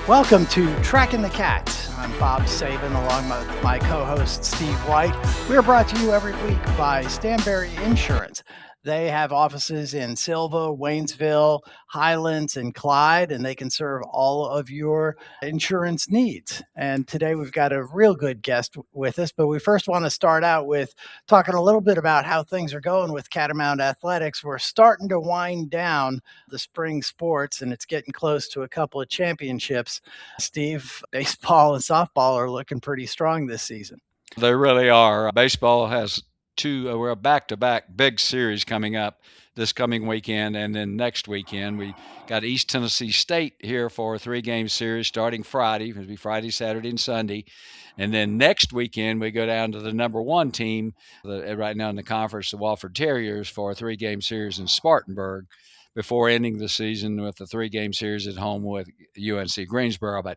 Welcome to Tracking the Cats. I'm Bob Saban along with my co-host Steve White. We are brought to you every week by Stanberry Insurance. They have offices in Silva, Waynesville, Highlands, and Clyde, and they can serve all of your insurance needs. And today we've got a real good guest with us, but we first want to start out with talking a little bit about how things are going with Catamount Athletics. We're starting to wind down the spring sports, and it's getting close to a couple of championships. Steve, baseball and softball are looking pretty strong this season. They really are. Baseball has we're a back-to-back big series coming up this coming weekend, and then next weekend we got East Tennessee State here for a three-game series starting Friday. It'll be Friday, Saturday, and Sunday, and then next weekend we go down to the number one team right now in the conference, the Wofford Terriers, for a three-game series in Spartanburg before ending the season with the three-game series at home with UNC Greensboro. But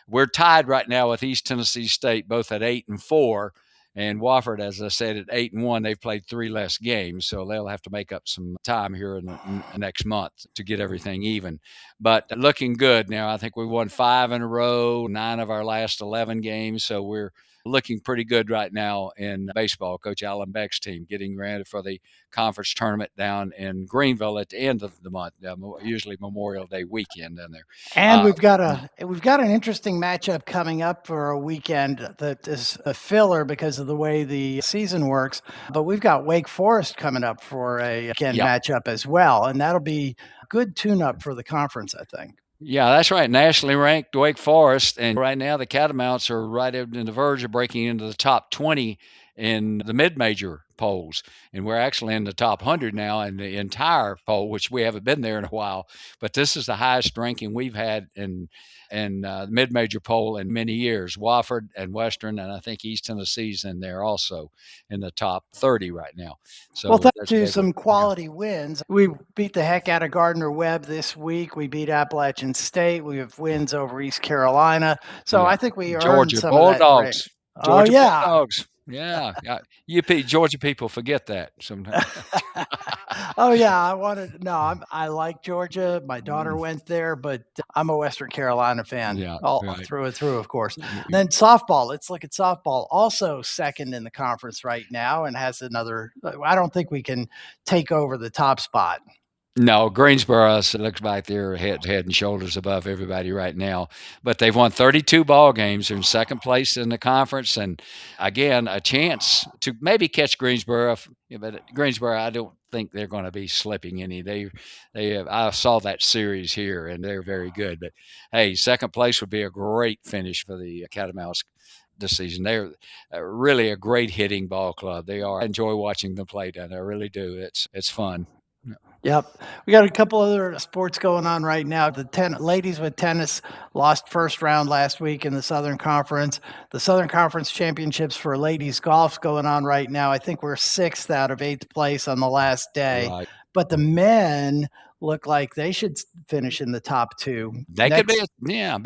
we're tied right now with East Tennessee State, both at 8-4, and Wofford, as I said, at 8-1. They've played three less games, so they'll have to make up some time here in the next month to get everything even. But looking good now. I think we won 5 in a row, 9 of our last 11 games, so we're looking pretty good right now in baseball. Coach Alan Beck's team getting ready for the conference tournament down in Greenville at the end of the month, usually Memorial Day weekend down there. And we've got an interesting matchup coming up for a weekend that is a filler because of the way the season works. But we've got Wake Forest coming up for a weekend Yep. matchup as well, and that'll be a good tune-up for the conference, I think. Yeah, that's right. Nationally ranked Wake Forest. And right now, the Catamounts are right on the verge of breaking into the top 20 in the mid major polls. And we're actually in the top 100 now in the entire poll, which we haven't been there in a while. But this is the highest ranking we've had in mid major poll in many years. Wofford and Western, and I think East Tennessee's in there also in the top 30 right now. Well, So thanks to some quality wins. We beat the heck out of Gardner Webb this week. We beat Appalachian State. We have wins over East Carolina. So yeah. I think we earned Georgia some of that. Bulldogs. Oh, Georgia yeah. Bulldogs. Yeah, yeah. Georgia people forget that sometimes. Oh yeah, I like Georgia. My daughter went there, but I'm a Western Carolina fan, Yeah, all right. through and through, of course. Then softball. Let's look at softball. Also second in the conference right now, and has another. I don't think we can take over the top spot. No, Greensboro looks like they're head and shoulders above everybody right now. But they've won 32 ball games. They're in second place in the conference, and again, a chance to maybe catch Greensboro. But Greensboro, I don't think they're going to be slipping any. I saw that series here, and they're very good. But hey, second place would be a great finish for the Catamounts this season. They're really a great hitting ball club. They are. I enjoy watching them play down there. I really do. It's fun. Yep. We got a couple other sports going on right now. The ladies with tennis lost first round last week in the Southern Conference. The Southern Conference Championships for ladies golf's going on right now. I think we're 6th out of 8th place on the last day. Right. But the men look like they should finish in the top 2. They could be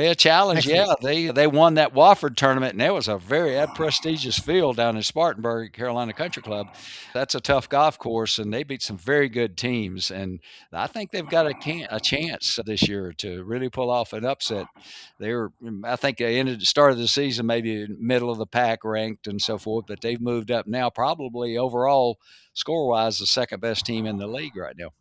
a challenge. Yeah, they won that Wofford tournament, and that was a very prestigious field down in Spartanburg, Carolina Country Club. That's a tough golf course, and they beat some very good teams. And I think they've got a chance this year to really pull off an upset. I think they started the season maybe middle of the pack ranked and so forth, but they've moved up now, probably overall score wise, the second best team in the league right now.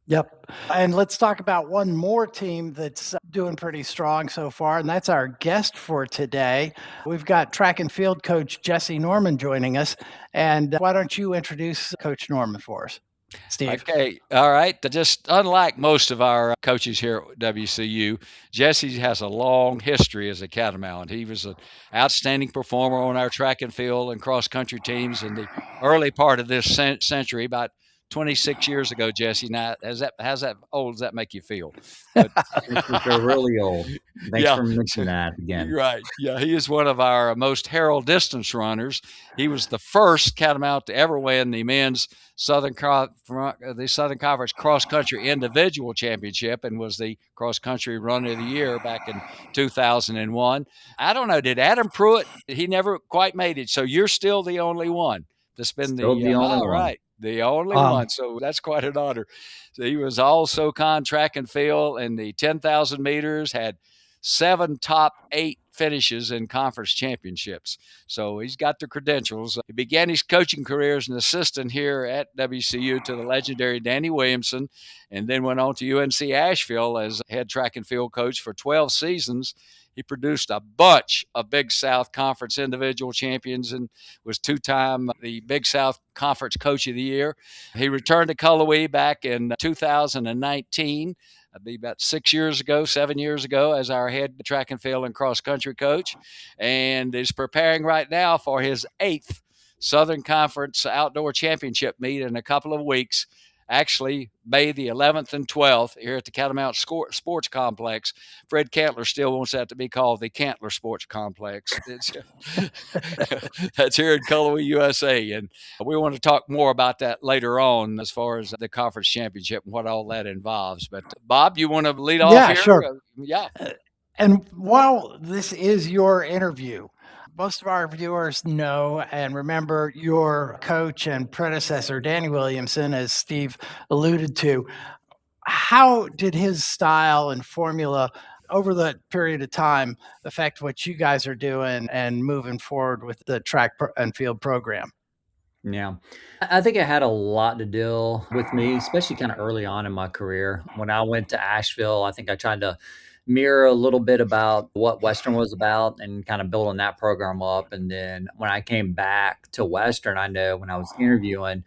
Yep. And let's talk about one more team that's doing pretty strong so far, and that's our guest for today. We've got track and field coach Jesse Norman joining us. And why don't you introduce Coach Norman for us, Steve? Okay. All right. Just unlike most of our coaches here at WCU, Jesse has a long history as a Catamount. He was an outstanding performer on our track and field and cross country teams in the early part of this century, about 26 years ago, Jesse. Now, how's that old does that make you feel? But, they're really old. Thanks Yeah. for mentioning that again. Right. Yeah, he is one of our most heralded distance runners. He was the first Catamount to ever win the men's Southern Conference cross country individual championship and was the cross country runner of the year back in 2001. I don't know, did Adam Pruitt? He never quite made it. So you're still the only one that's been Still the only one. Right. The only one. So that's quite an honor. So he was all SoCon track and field and the 10,000 meters, had 7 top 8 finishes in conference championships. So he's got the credentials. He began his coaching career as an assistant here at WCU to the legendary Danny Williamson, and then went on to UNC Asheville as head track and field coach for 12 seasons. He produced a bunch of Big South Conference individual champions and was 2-time the Big South Conference Coach of the Year. He returned to Cullowhee back in 2019. That'd be about 7 years ago, as our head track and field and cross country coach, and is preparing right now for his 8th Southern Conference Outdoor Championship meet in a couple of weeks. Actually, May the 11th and 12th here at the Catamount Sports Complex. Fred Cantler still wants that to be called the Cantler Sports Complex. That's here in Cullowhee, USA. And we want to talk more about that later on as far as the conference championship and what all that involves. But Bob, you want to lead off Yeah, here? sure. Yeah. And while this is your interview, most of our viewers know and remember your coach and predecessor, Danny Williamson, as Steve alluded to. How did his style and formula over that period of time affect what you guys are doing and moving forward with the track and field program? Yeah. I think it had a lot to do with me, especially kind of early on in my career. When I went to Asheville, I think I tried to mirror a little bit about what Western was about and kind of building that program up. And then when I came back to Western, I know when I was interviewing,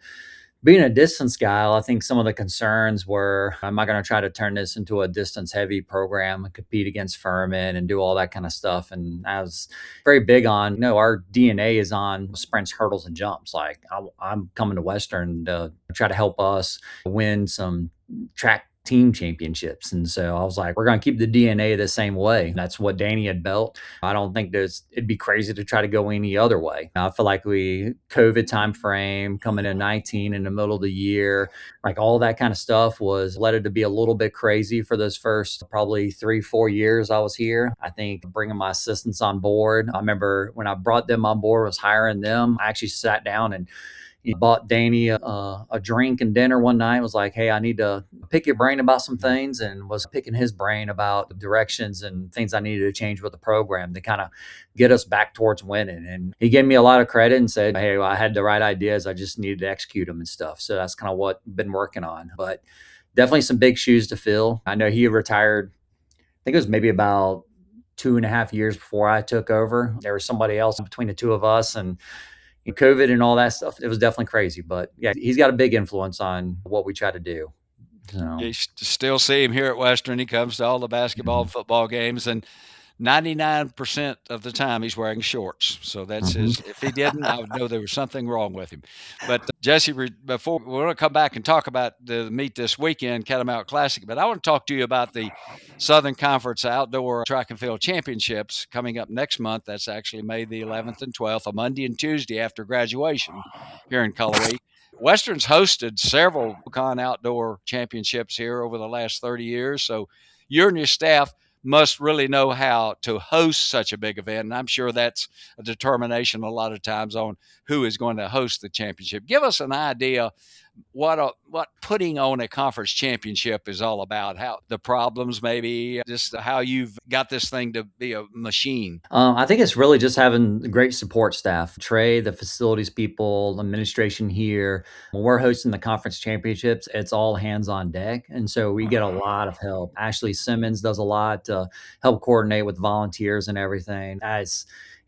being a distance guy, I think some of the concerns were, am I going to try to turn this into a distance heavy program and compete against Furman and do all that kind of stuff? And I was very big on, no, our DNA is on sprints, hurdles, and jumps. Like I'm coming to Western to try to help us win some track team championships. And so I was like, we're going to keep the DNA the same way. That's what Danny had built. I don't think it'd be crazy to try to go any other way. I feel like COVID time frame coming in 19 in the middle of the year, like all that kind of stuff was led it to be a little bit crazy for those first probably 3-4 years I was here. I think bringing my assistants on board. I remember when I brought them on board, was hiring them. I actually sat down and bought Danny a drink and dinner one night. Was like, hey, I need to pick your brain about some things, and was picking his brain about the directions and things I needed to change with the program to kind of get us back towards winning. And he gave me a lot of credit and said, hey, well, I had the right ideas. I just needed to execute them and stuff. So that's kind of what I've been working on. But definitely some big shoes to fill. I know he retired, I think it was maybe about 2.5 years before I took over. There was somebody else between the two of us, and COVID and all that stuff. It was definitely crazy, but yeah, he's got a big influence on what we try to do. So. You still see him here at Western. He comes to all the basketball and football games, and 99% of the time he's wearing shorts. So that's his. If he didn't, I would know there was something wrong with him. But Jesse, before we're going to come back and talk about the meet this weekend, Catamount Classic, but I want to talk to you about the Southern Conference Outdoor Track and Field Championships coming up next month. That's actually May the 11th and 12th, a Monday and Tuesday after graduation here in Cullowhee. Western's hosted several Con Outdoor Championships here over the last 30 years. So you and your staff must really know how to host such a big event. And I'm sure that's a determination a lot of times on who is going to host the championship. Give us an idea what putting on a conference championship is all about, how the problems, maybe just how you've got this thing to be a machine. I think it's really just having a great support staff. Trey, the facilities people, administration here. When we're hosting the conference championships, it's all hands on deck. And so we get a lot of help. Ashley Simmons does a lot to help coordinate with volunteers and everything.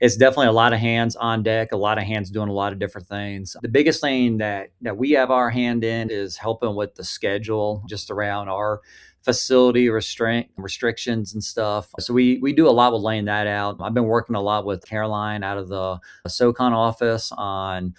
It's definitely a lot of hands on deck, a lot of hands doing a lot of different things. The biggest thing that we have our hand in is helping with the schedule just around our facility restrictions and stuff. So we do a lot with laying that out. I've been working a lot with Caroline out of the SoCon office on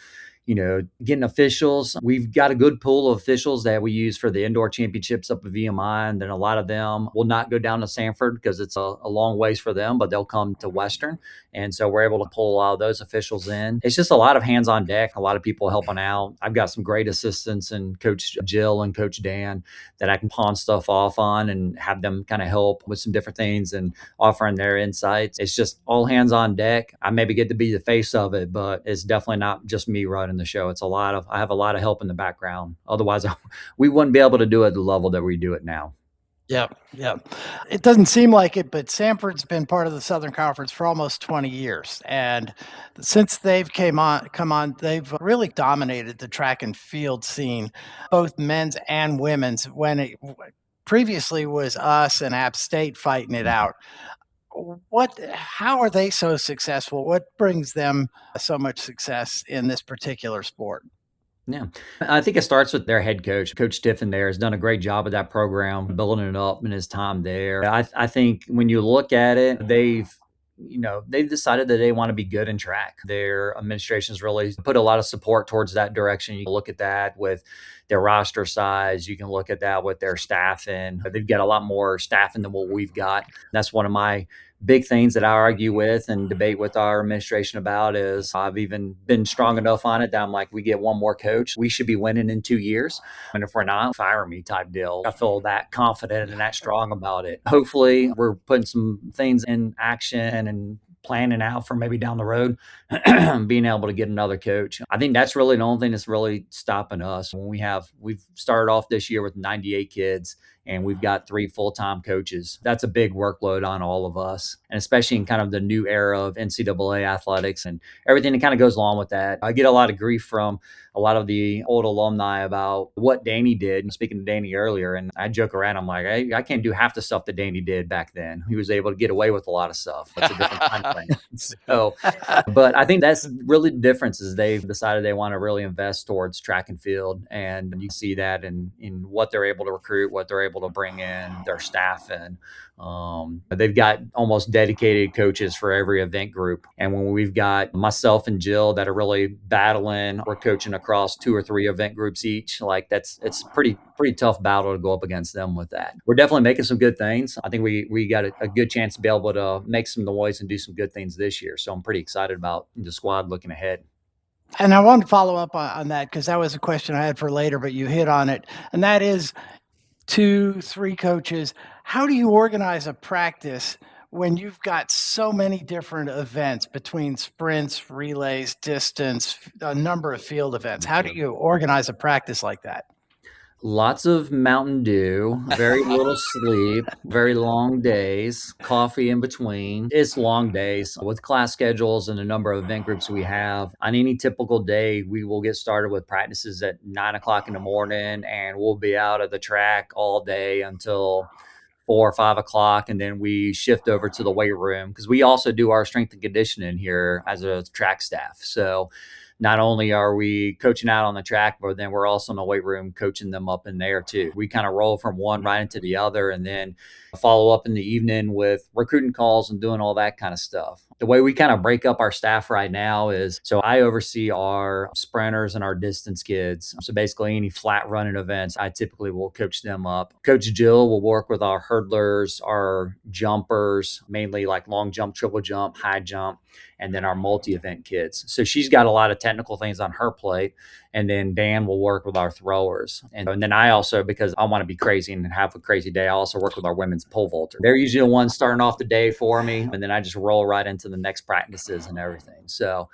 getting officials. We've got a good pool of officials that we use for the indoor championships up at VMI. And then a lot of them will not go down to Sanford because it's a long ways for them, but they'll come to Western. And so we're able to pull a lot of those officials in. It's just a lot of hands on deck, a lot of people helping out. I've got some great assistants and Coach Jill and Coach Dan that I can pawn stuff off on and have them kind of help with some different things and offering their insights. It's just all hands on deck. I maybe get to be the face of it, but it's definitely not just me running the show. I have a lot of help in the background. Otherwise, we wouldn't be able to do it at the level that we do it now. Yeah, yeah. It doesn't seem like it, but Sanford's been part of the Southern Conference for almost 20 years, and since they've come on, they've really dominated the track and field scene, both men's and women's. When it previously was us and App State fighting it out. How are they so successful? What brings them so much success in this particular sport? Yeah. I think it starts with their head coach. Coach Stiffen there has done a great job of that program, building it up in his time there. I think when you look at it, they've decided that they want to be good in track. Their administration's really put a lot of support towards that direction. You can look at that with their roster size. You can look at that with their staffing. They've got a lot more staffing than what we've got. That's one of my big things that I argue with and debate with our administration about. Is I've even been strong enough on it that I'm like, we get one more coach, we should be winning in 2 years. And if we're not, fire me type deal. I feel that confident and that strong about it. Hopefully we're putting some things in action and planning out for maybe down the road, being able to get another coach. I think that's really the only thing that's really stopping us. We've started off this year with 98 kids and we've got 3 full-time coaches. That's a big workload on all of us, and especially in kind of the new era of NCAA athletics and everything that kind of goes along with that. I get a lot of grief from a lot of the old alumni about what Danny did. And speaking to Danny earlier, and I joke around, I'm like, I can't do half the stuff that Danny did back then. He was able to get away with a lot of stuff. It's a different time frame. So, but I think that's really the difference is they've decided they want to really invest towards track and field. And you see that in what they're able to recruit, what they're able to bring in, their staff in. They've got almost dedicated coaches for every event group. And when we've got myself and Jill that are really battling, we're coaching across 2 or 3 event groups each. Like it's pretty tough battle to go up against them with that. We're definitely making some good things. I think we got a good chance to be able to make some noise and do some good things this year. So I'm pretty excited about the squad looking ahead. And I wanted to follow up on that because that was a question I had for later, but you hit on it. And that is 2, 3 coaches. How do you organize a practice when you've got so many different events between sprints, relays, distance, a number of field events? How do you organize a practice like that? Lots of Mountain Dew, very little sleep, very long days, coffee in between. It's long days with class schedules and the number of event groups we have. On any typical day, we will get started with practices at 9 o'clock in the morning and we'll be out at the track all day until 4 or 5 o'clock. And then we shift over to the weight room because we also do our strength and conditioning here as a track staff. So not only are we coaching out on the track, but then we're also in the weight room coaching them up in there too. We kind of roll from one right into the other and then follow up in the evening with recruiting calls and doing all that kind of stuff. The way we kind of break up our staff right now is, so I oversee our sprinters and our distance kids. So basically any flat running events, I typically will coach them up. Coach Jill will work with our hurdlers, our jumpers, mainly like long jump, triple jump, high jump, and then our multi-event kids. So she's got a lot of technical things on her plate. And then Dan will work with our throwers. And then I also, because I want to be crazy and have a crazy day, I also work with our women's pole vaulter. They're usually the ones starting off the day for me. And then I just roll right into the next practices and everything. So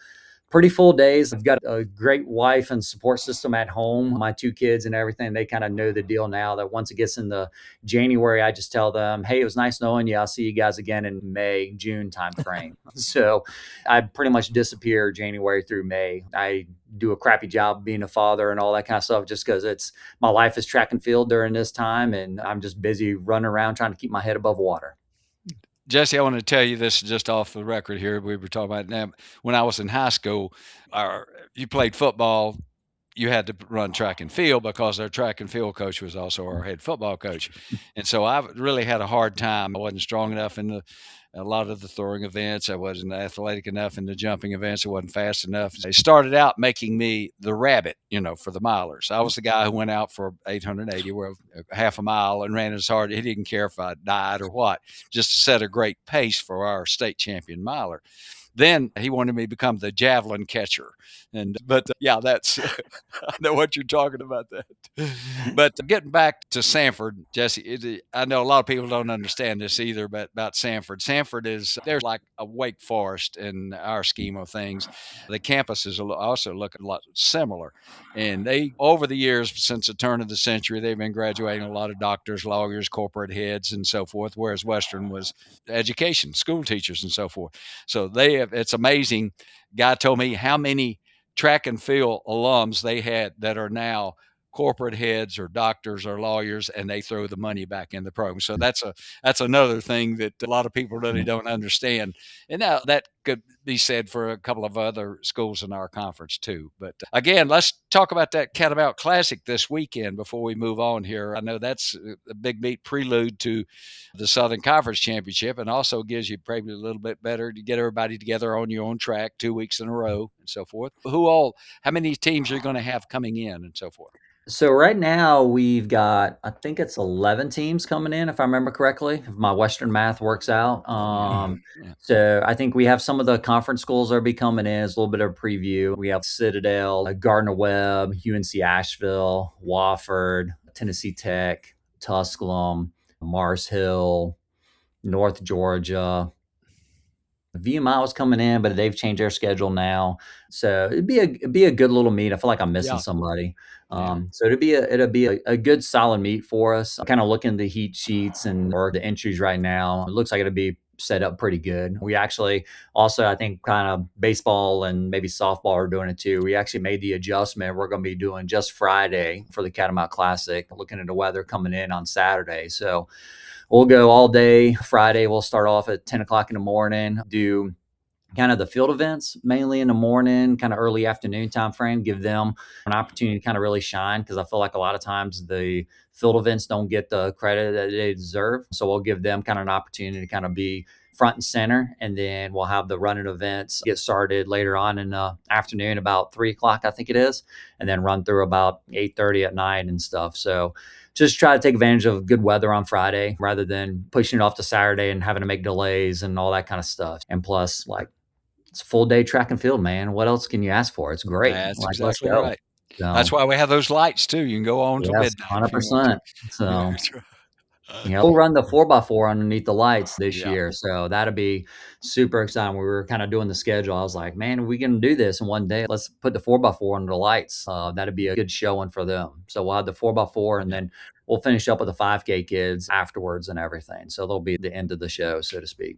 pretty full days. I've got a great wife and support system at home. My 2 kids and everything, they kind of know the deal now that once it gets into January, I just tell them, hey, it was nice knowing you. I'll see you guys again in May, June timeframe. So I pretty much disappear January through May. I do a crappy job being a father and all that kind of stuff just because it's my life is track and field during this time. And I'm just busy running around trying to keep my head above water. Jesse, I want to tell you this just off the record here. We were talking about now. When I was in high school, you played football, you had to run track and field because our track and field coach was also our head football coach. And so I really had a hard time. I wasn't strong enough in a lot of the throwing events. I wasn't athletic enough in the jumping events. I wasn't fast enough. They started out making me the rabbit, for the milers. I was the guy who went out for 880, or half a mile, and ran as hard. He didn't care if I died or what, just to set a great pace for our state champion miler. Then he wanted me to become the javelin catcher. But yeah, that's I know what you're talking about that. But getting back to Sanford, Jesse, I know a lot of people don't understand this either, but about Sanford. Sanford is, they're like a Wake Forest in our scheme of things. The campuses also look a lot similar. And they, over the years, since the turn of the century, they've been graduating a lot of doctors, lawyers, corporate heads, and so forth, whereas Western was education, school teachers, and so forth. So they have, it's amazing. Guy told me how many track and field alums they had that are now corporate heads or doctors or lawyers, and they throw the money back in the program. So that's another thing that a lot of people really don't understand. And now that could be said for a couple of other schools in our conference too. But again, let's talk about that Catamount Classic this weekend before we move on here. I know that's a big meet prelude to the Southern Conference Championship, and also gives you probably a little bit better to get everybody together on your own track 2 weeks in a row and so forth. How many teams are you going to have coming in and so forth? So right now we've got, I think it's 11 teams coming in, if I remember correctly, if my Western math works out. Yeah. So I think we have some of the conference schools that are be coming in. It's a little bit of a preview. We have Citadel, Gardner Webb, UNC Asheville, Wofford, Tennessee Tech, Tusculum, Mars Hill, North Georgia. VMI was coming in, but they've changed their schedule now. So it'd be a good little meet. I feel like I'm missing Yeah. somebody. Yeah. So it'll be a good solid meet for us. I'm kind of looking at the heat sheets and or the entries right now. It looks like it'll be set up pretty good. We actually also, I think, kind of baseball and maybe softball are doing it too. We actually made the adjustment. We're going to be doing just Friday for the Catamount Classic, looking at the weather coming in on Saturday. So we'll go all day. Friday, we'll start off at 10 o'clock in the morning, do kind of the field events mainly in the morning, kind of early afternoon time frame, give them an opportunity to kind of really shine, because I feel like a lot of times the field events don't get the credit that they deserve. So we'll give them kind of an opportunity to kind of be front and center, and then we'll have the running events get started later on in the afternoon, about 3 o'clock, I think it is, and then run through about 8:30 at night and stuff. So just try to take advantage of good weather on Friday rather than pushing it off to Saturday and having to make delays and all that kind of stuff. And plus, like, it's a full day track and field, man. What else can you ask for? It's great. That's Like, let's exactly go. right. That's So, why we have those lights too. You can go on till yes, midnight if you want to. 100%. So, That's right. we'll run the 4x4 underneath the lights this Yeah. year. So that'll be super exciting. We were kind of doing the schedule. I was like, man, we can do this in one day. Let's put the 4x4 under the lights. That'd be a good showing for them. So we'll have the 4x4, and Yeah. then we'll finish up with the 5K kids afterwards and everything. So they'll be the end of the show, so to speak.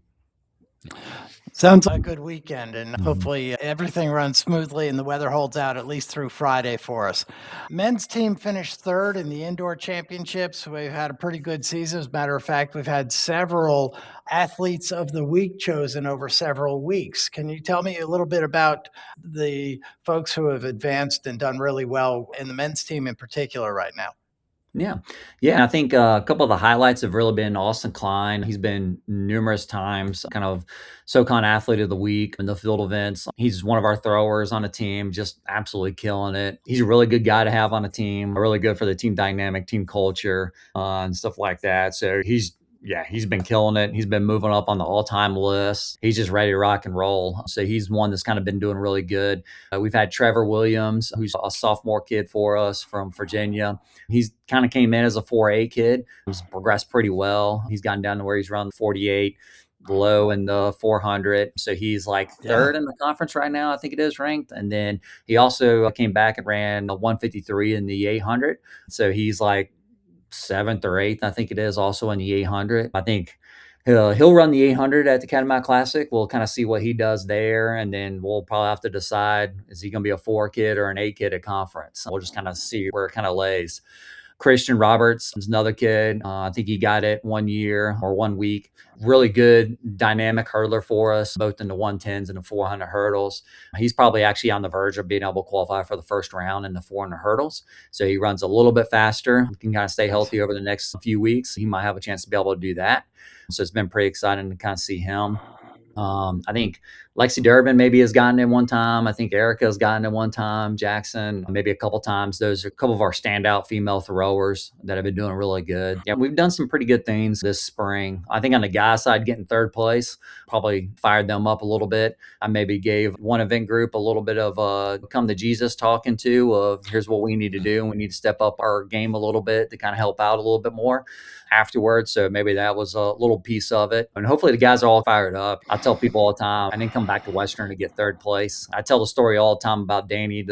Sounds like a good weekend, and Mhm. hopefully everything runs smoothly and the weather holds out at least through Friday for us. Men's team finished third in the indoor championships. We've had a pretty good season. As a matter of fact, we've had several athletes of the week chosen over several weeks. Can you tell me a little bit about the folks who have advanced and done really well in the men's team in particular right now? Yeah. Yeah. I think a couple of the highlights have really been Austin Klein. He's been numerous times kind of SoCon Athlete of the Week in the field events. He's one of our throwers on the team, just absolutely killing it. He's a really good guy to have on a team, really good for the team dynamic, team culture, and stuff like that. So he's been killing it. He's been moving up on the all-time list. He's just ready to rock and roll. So he's one that's kind of been doing really good. We've had Trevor Williams, who's a sophomore kid for us from Virginia. He's kind of came in as a 4A kid, who's progressed pretty well. He's gotten down to where he's run 48, low in the 400. So he's like Yeah. third in the conference right now, I think it is ranked. And then he also came back and ran a 153 in the 800. So he's like seventh or eighth, I think it is, also in the 800. I think he'll run the 800 at the Catamount Classic. We'll kind of see what he does there, and then we'll probably have to decide, is he going to be a 4 kid or an 8 kid at conference. We'll just kind of see where it kind of lays. Christian Roberts is another kid. I think he got it 1 year or 1 week. Really good dynamic hurdler for us, both in the 110s and the 400 hurdles. He's probably actually on the verge of being able to qualify for the first round in the 400 hurdles. So he runs a little bit faster. He can kind of stay Nice. healthy over the next few weeks. He might have a chance to be able to do that. So it's been pretty exciting to kind of see him. I think Lexi Durbin maybe has gotten in one time. I think Erica has gotten in one time. Jackson, maybe a couple times. Those are a couple of our standout female throwers that have been doing really good. Yeah, we've done some pretty good things this spring. I think on the guy side, getting third place probably fired them up a little bit. I maybe gave one event group a little bit of a come to Jesus talking to of here's what we need to do. And we need to step up our game a little bit to kind of help out a little bit more afterwards. So maybe that was a little piece of it. And hopefully the guys are all fired up. I tell people all the time, I didn't come back to Western to get third place. I tell the story all the time about Danny.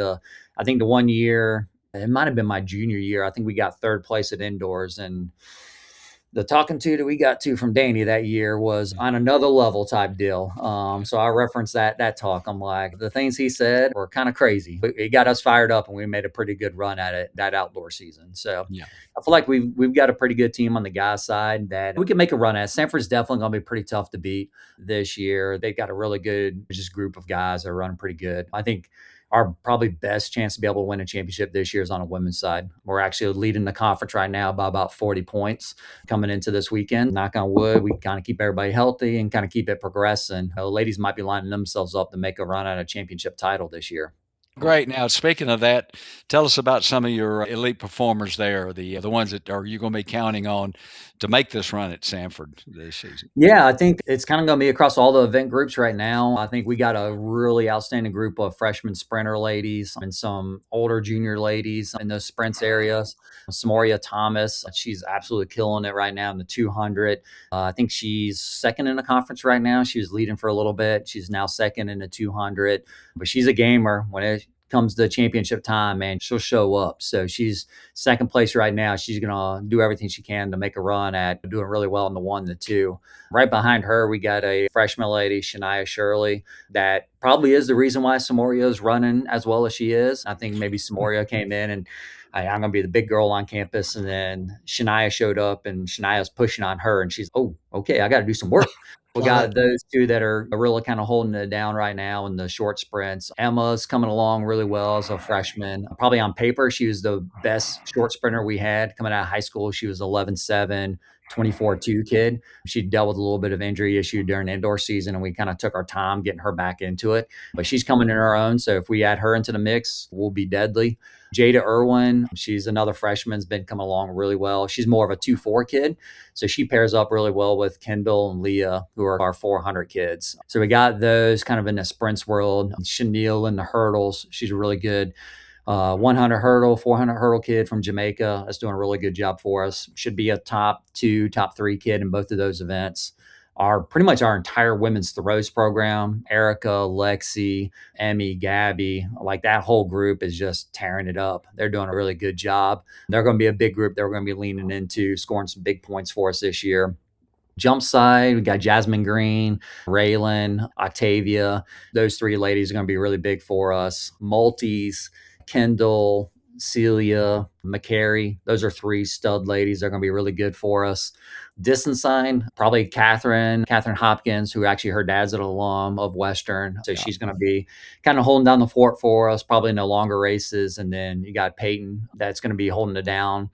I think the one year, it might have been my junior year, I think we got third place at indoors. And the talking to that we got to from Danny that year was on another level type deal. So I referenced that talk. I'm like, the things he said were kind of crazy. It got us fired up, and we made a pretty good run at it that outdoor season. So Yeah. I feel like we've got a pretty good team on the guys' side that we can make a run at. Sanford's definitely going to be pretty tough to beat this year. They've got a really good just group of guys that are running pretty good. I think our probably best chance to be able to win a championship this year is on a women's side. We're actually leading the conference right now by about 40 points coming into this weekend. Knock on wood, we kind of keep everybody healthy and kind of keep it progressing. The ladies might be lining themselves up to make a run at a championship title this year. Great. Now, speaking of that, tell us about some of your elite performers there, the ones that are you going to be counting on to make this run at Sanford this season? Yeah, I think it's kind of going to be across all the event groups right now. I think we got a really outstanding group of freshman sprinter ladies and some older junior ladies in those sprints areas. Samoria Thomas, she's absolutely killing it right now in the 200. I think she's second in the conference right now. She was leading for a little bit. She's now second in the 200, but she's a gamer when it comes to championship time, man. She'll show up. So she's second place right now. She's going to do everything she can to make a run at doing really well in the 1 and the 2. Right behind her, we got a freshman lady, Shania Shirley, that probably is the reason why Samoria is running as well as she is. I think maybe Samoria came in and I'm going to be the big girl on campus. And then Shania showed up and Shania's pushing on her and she's, oh, okay, I got to do some work. We got those two that are really kind of holding it down right now in the short sprints. Emma's coming along really well as a freshman. Probably on paper, she was the best short sprinter we had coming out of high school. She was 11.7, 24.2 kid. She dealt with a little bit of injury issue during the indoor season, and we kind of took our time getting her back into it. But she's coming in her own. So if we add her into the mix, we'll be deadly. Jada Irwin, she's another freshman, has been coming along really well. She's more of a 2-4 kid. So she pairs up really well with Kendall and Leah, who are our 400 kids. So we got those kind of in the sprints world. Chanel in the hurdles, she's really good. 100 hurdle, 400 hurdle kid from Jamaica that's doing a really good job for us. Should be a top 2, top 3 kid in both of those events. Pretty much our entire women's throws program, Erica, Lexi, Emmy, Gabby, like that whole group is just tearing it up. They're doing a really good job. They're going to be a big group that we're going to be leaning into, scoring some big points for us this year. Jump side, we got Jasmine Green, Raylan, Octavia. Those 3 ladies are going to be really big for us. Multis, Kendall, Celia, McCary. Those are 3 stud ladies. They're going to be really good for us. Distance sign, probably Catherine Hopkins, who actually her dad's an alum of Western. So she's going to be kind of holding down the fort for us, probably in the longer races. And then you got Peyton that's going to be holding it down.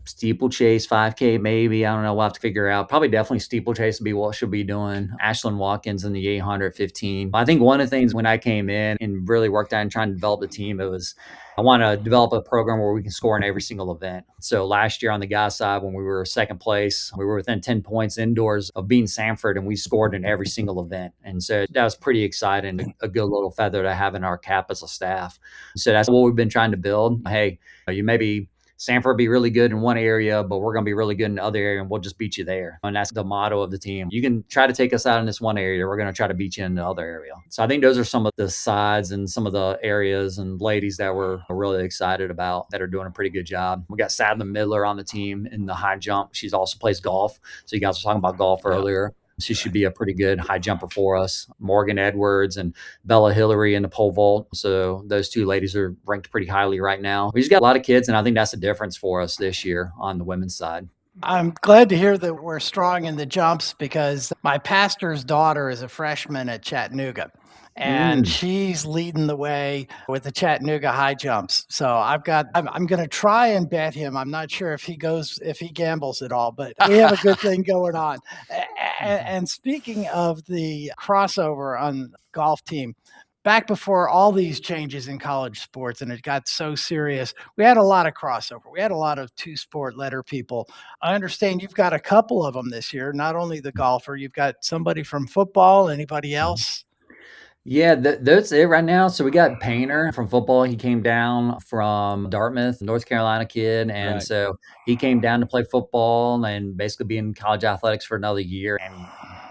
Steeplechase, 5K maybe. I don't know. We'll have to figure out. Probably definitely steeplechase will be what she'll be doing. Ashlyn Watkins in the 815. I think one of the things when I came in and really worked on trying to develop the team, it was I want to develop a program where we can score in every single event. So last year on the guys' side, when we were second place, we were within 10 points indoors of beating Sanford, and we scored in every single event. And so that was pretty exciting, a good little feather to have in our cap as a staff. So that's what we've been trying to build. Hey, you maybe Sanford be really good in one area, but we're going to be really good in the other area, and we'll just beat you there. And that's the motto of the team. You can try to take us out in this one area. We're going to try to beat you in the other area. So I think those are some of the sides and some of the areas and ladies that we're really excited about that are doing a pretty good job. We got Sadler Midler on the team in the high jump. She's also plays golf. So you guys were talking about golf earlier. She should be a pretty good high jumper for us. Morgan Edwards and Bella Hillary in the pole vault. So those 2 ladies are ranked pretty highly right now. We just got a lot of kids, and I think that's the difference for us this year on the women's side. I'm glad to hear that we're strong in the jumps because my pastor's daughter is a freshman at Chattanooga. and Mm. she's leading the way with the Chattanooga high jumps. So I'm going to try and bet him. I'm not sure if he gambles at all, but we have a good thing going on. And speaking of the crossover on golf team, back before all these changes in college sports and it got so serious, we had a lot of crossover. We had a lot of two sport letter people. I understand you've got a couple of them this year, not only the golfer, you've got somebody from football, anybody else? Yeah, that's it right now. So we got Painter from football. He came down from Dartmouth, North Carolina kid, and Right. so he came down to play football and basically be in college athletics for another year. And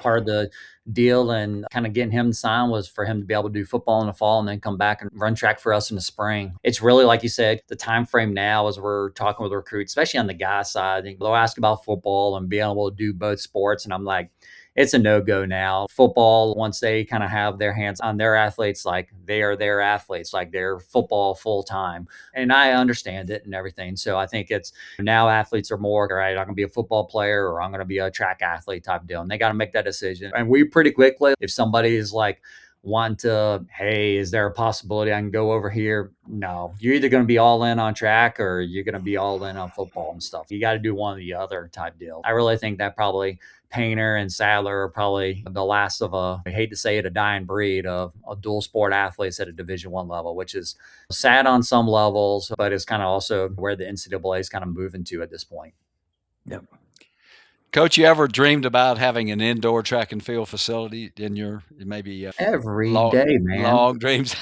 part of the deal and kind of getting him signed was for him to be able to do football in the fall and then come back and run track for us in the spring. It's really like you said, the time frame now as we're talking with recruits, especially on the guy side. They'll ask about football and being able to do both sports, and I'm like, it's a no-go now. Football, once they kind of have their hands on their athletes, like they are their athletes, like they're football full time. And I understand it and everything. So I think it's now athletes are more, all right, I'm going to be a football player or I'm going to be a track athlete type deal. And they got to make that decision. And we pretty quickly, if somebody is like, want to, hey, is there a possibility I can go over here? No, you're either going to be all in on track or you're going to be all in on football and stuff. You got to do one or the other type deal. I really think that probably Painter and Sadler are probably the last of I hate to say it, a dying breed of dual sport athletes at a Division I level, which is sad on some levels, but it's kind of also where the NCAA is kind of moving to at this point. Yep. Coach, you ever dreamed about having an indoor track and field facility in your maybe Every long, day, man. long dreams?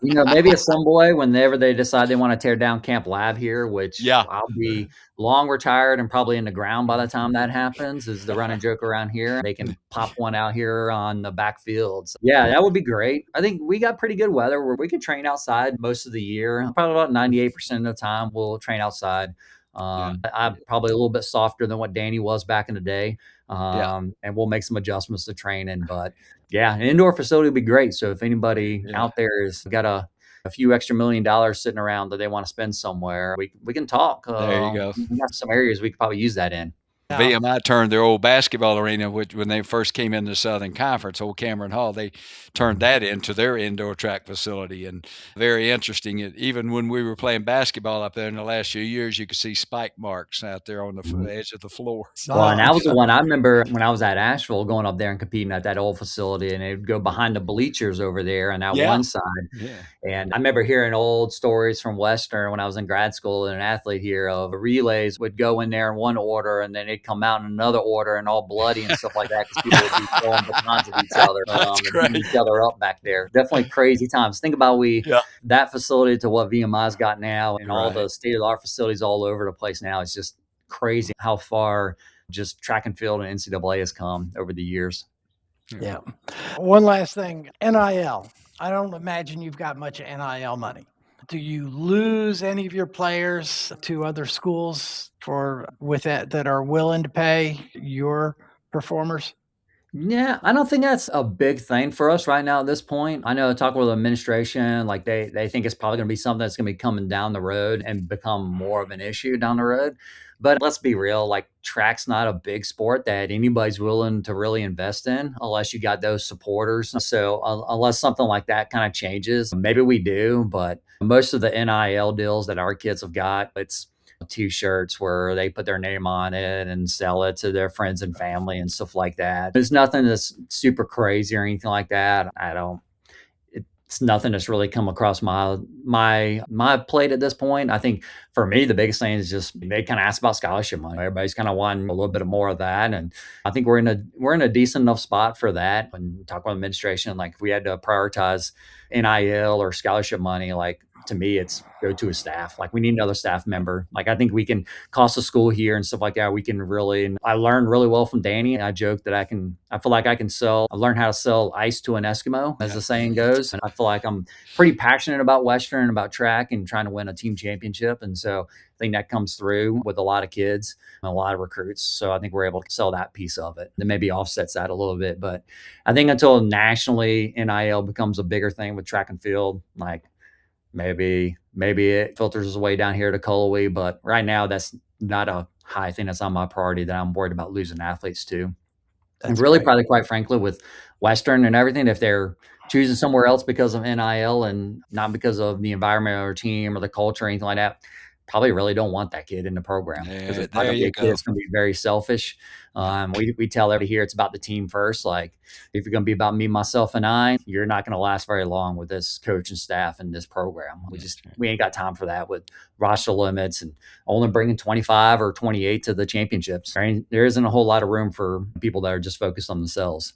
Maybe at some boy, whenever they decide they want to tear down Camp Lab here, which Yeah. I'll be long retired and probably in the ground by the time that happens, is the running joke around here. They can pop one out here on the backfields. Yeah, that would be great. I think we got pretty good weather where we could train outside most of the year. Probably about 98% of the time we'll train outside. Yeah. I'm probably a little bit softer than what Danny was back in the day. Yeah. And we'll make some adjustments to training, but yeah, an indoor facility would be great. So if anybody Yeah. out there has got a few extra $1 million sitting around that they want to spend somewhere, we can talk. There you go. We got some areas we could probably use that in. VMI turned their old basketball arena, which when they first came into the Southern Conference, old Cameron Hall, they turned that into their indoor track facility. And very interesting. Even when we were playing basketball up there in the last few years, you could see spike marks out there on the edge of the floor. Well, and that was the one I remember when I was at Asheville going up there and competing at that old facility, and it would go behind the bleachers over there on that Yeah. one side. Yeah. And I remember hearing old stories from Western when I was in grad school and an athlete here of relays would go in there in one order and then it'd come out in another order and all bloody and stuff like that because people would be throwing batons at each other That's and great. beating each other up back there. Definitely crazy times. Think about Yeah. that facility to what VMI's got now and all Right. the state-of-the-art facilities all over the place now. It's just crazy how far just track and field and NCAA has come over the years. Yeah. One last thing, NIL. I don't imagine you've got much NIL money. Do you lose any of your players to other schools that are willing to pay your performers? Yeah, I don't think that's a big thing for us right now at this point. I know talking with administration, like they think it's probably going to be something that's going to be coming down the road and become more of an issue down the road. But let's be real, like track's not a big sport that anybody's willing to really invest in unless you got those supporters. So unless something like that kind of changes, maybe we do. But most of the NIL deals that our kids have got, it's t-shirts where they put their name on it and sell it to their friends and family and stuff like that. There's nothing that's super crazy or anything like that. It's nothing that's really come across my plate at this point. I think for me, the biggest thing is just they kind of ask about scholarship money. Everybody's kind of wanting a little bit more of that, and I think we're in a decent enough spot for that. When talk about administration, like if we had to prioritize NIL or scholarship money, like to me, it's go to a staff. Like we need another staff member. Like I think we can cost a school here and stuff like that. We can really, and I learned really well from Danny. And I joke that I feel like I learn how to sell ice to an Eskimo, as the saying goes. And I feel like I'm pretty passionate about Western and about track and trying to win a team championship. And so I think that comes through with a lot of kids and a lot of recruits. So I think we're able to sell that piece of it. That maybe offsets that a little bit. But I think until nationally NIL becomes a bigger thing with track and field, like maybe it filters its way down here to Colowee, but right now that's not a high thing that's on my priority that I'm worried about losing athletes to. And really, great. probably quite frankly, with Western and everything, if they're choosing somewhere else because of NIL and not because of the environment or team or the culture or anything like that, probably really don't want that kid in the program because it's not There going to be you a kid go. that's going to be very selfish. We tell everybody here it's about the team first. Like if you're going to be about me, myself, and I, you're not going to last very long with this coach and staff and this program. We ain't got time for that with roster limits and only bringing 25 or 28 to the championships. There isn't a whole lot of room for people that are just focused on themselves.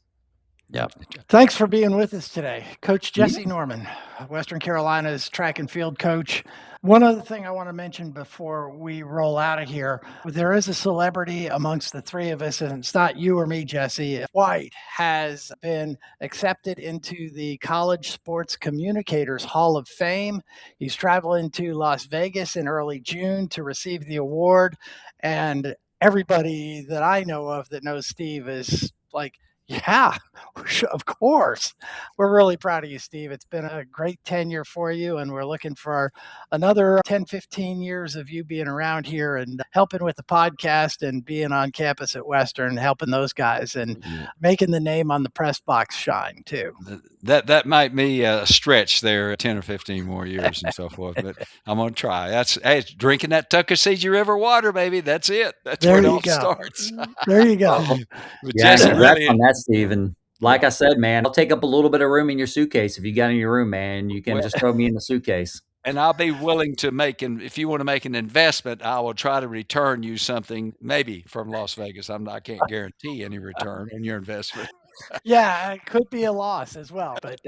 Yep. Thanks for being with us today, Coach Jesse Norman, Western Carolina's track and field coach. One other thing I want to mention before we roll out of here, there is a celebrity amongst the three of us, and it's not you or me, Jesse. White has been accepted into the College Sports Communicators Hall of Fame. He's traveling to Las Vegas in early June to receive the award. And everybody that I know of that knows Steve is like, yeah, of course. We're really proud of you, Steve. It's been a great tenure for you, and we're looking for another 10, 15 years of you being around here and helping with the podcast and being on campus at Western, helping those guys and making the name on the press box shine too. That might be a stretch there, 10 or 15 more years and so forth, but I'm going to try. That's drinking that Tuckasegee River water, baby. That's it. That's where it all starts. There you go. Jesse, congrats on that, Steve. And like I said, man, I'll take up a little bit of room in your suitcase. If you got in your room, man, you can just throw me in the suitcase. And I'll be willing to if you want to make an investment, I will try to return you something maybe from Las Vegas. I can't guarantee any return on your investment. Yeah, it could be a loss as well. But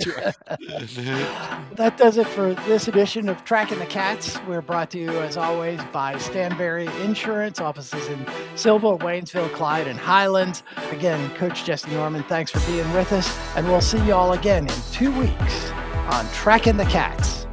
that does it for this edition of Tracking the Cats. We're brought to you, as always, by Stanberry Insurance, offices in Silva, Waynesville, Clyde, and Highlands. Again, Coach Jesse Norman, thanks for being with us. And we'll see you all again in 2 weeks on Tracking the Cats.